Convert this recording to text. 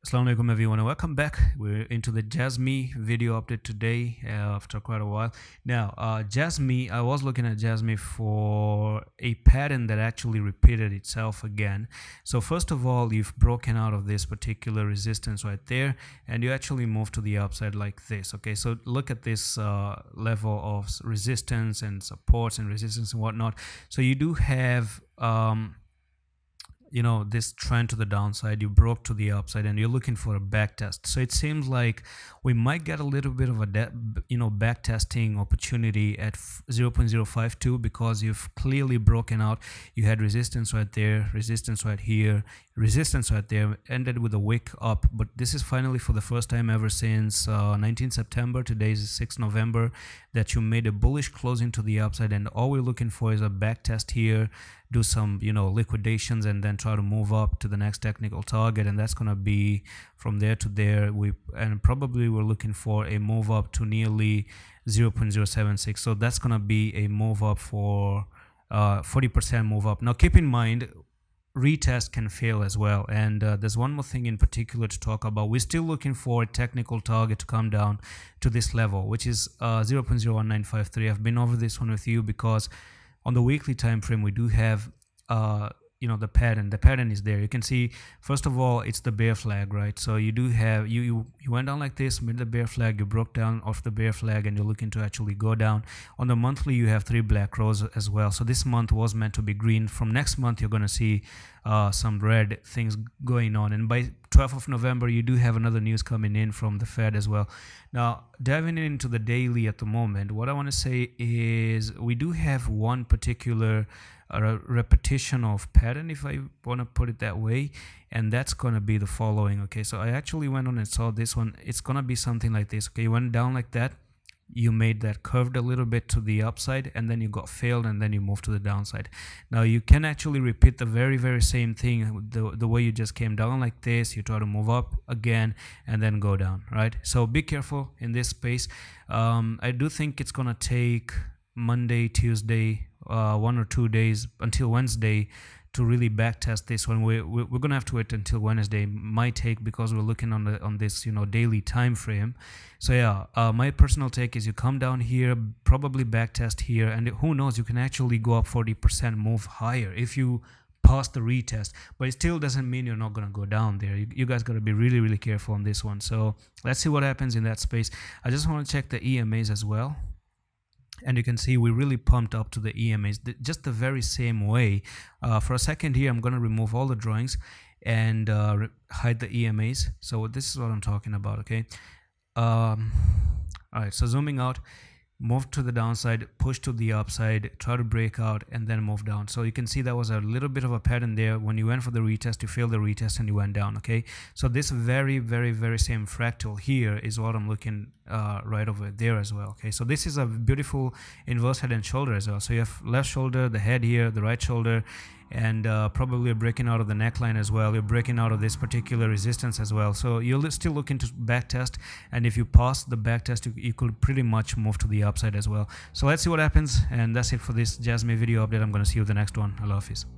Assalamu alaikum everyone and welcome back. We're into the JASMY video update today after quite a while. Now JASMY, I was looking at JASMY for a pattern that actually repeated itself again. So first of all, you've broken out of this particular resistance right there and you actually move to the upside like this. Okay, so look at this level of resistance and supports and resistance and whatnot. So you do have this trend to the downside. You broke to the upside and you're looking for a back test. So it seems like we might get a little bit of a back testing opportunity at 0.052 because you've clearly broken out. You had resistance right there, resistance right here, resistance right there, ended with a wick up. But this is finally for the first time ever since 19 September. Today is 6 November that you made a bullish closing to the upside, and all we're looking for is a back test here, do some liquidations, and then try to move up to the next technical target, and that's going to be from there to there. Probably we're looking for a move up to nearly 0.076. So that's going to be a move up for 40% move up. Now keep in mind, retest can fail as well, and there's one more thing in particular to talk about. We're still looking for a technical target to come down to this level, which is 0.01953. I've been over this one with you because on the weekly time frame we do have the pattern is there. You can see, first of all, it's the bear flag, right? So you do have you went down like this, made the bear flag, you broke down off the bear flag, and you're looking to actually go down. On the monthly you have 3 black rows as well. So this month was meant to be green. From next month you're going to see some red things going on, and by 12th of November you do have another news coming in from the Fed as well. Now diving into the daily at the moment, what I want to say is we do have one particular repetition of pattern, if I want to put it that way, and that's going to be the following. Okay, so I actually went on and saw this one. It's going to be something like this. Okay, you went down like that, you made that curved a little bit to the upside, and then you got failed, and then you moved to the downside. Now you can actually repeat the very same thing the way you just came down like this. You try to move up again and then go down, right? So be careful in this space. I do think it's gonna take Monday, Tuesday, 1 or 2 days until Wednesday to really back test this one. We're gonna have to wait until Wednesday, might take, because we're looking on this daily time frame. So yeah, my personal take is you come down here, probably back test here, and who knows, you can actually go up 40%, move higher if you pass the retest. But it still doesn't mean you're not gonna go down there. You guys gotta be really careful on this one. So let's see what happens in that space. I just want to check the EMAs as well. And you can see we really pumped up to the EMAs just the very same way. For a second here, I'm going to remove all the drawings and hide the EMAs. So this is what I'm talking about, okay? All right, so zooming out, move to the downside, push to the upside, try to break out, and then move down. So you can see that was a little bit of a pattern there. When you went for the retest, you failed the retest and you went down, okay? So this very same fractal here is what I'm looking right over there as well, okay? So this is a beautiful inverse head and shoulder as well. So you have left shoulder, the head here, the right shoulder, and probably breaking out of the neckline as well. You're breaking out of this particular resistance as well. So you're still looking to back test, and if you pass the back test, you could pretty much move to the upside as well. So let's see what happens, and that's it for this JASMY video update. I'm going to see you in the next one. Allah Hafiz.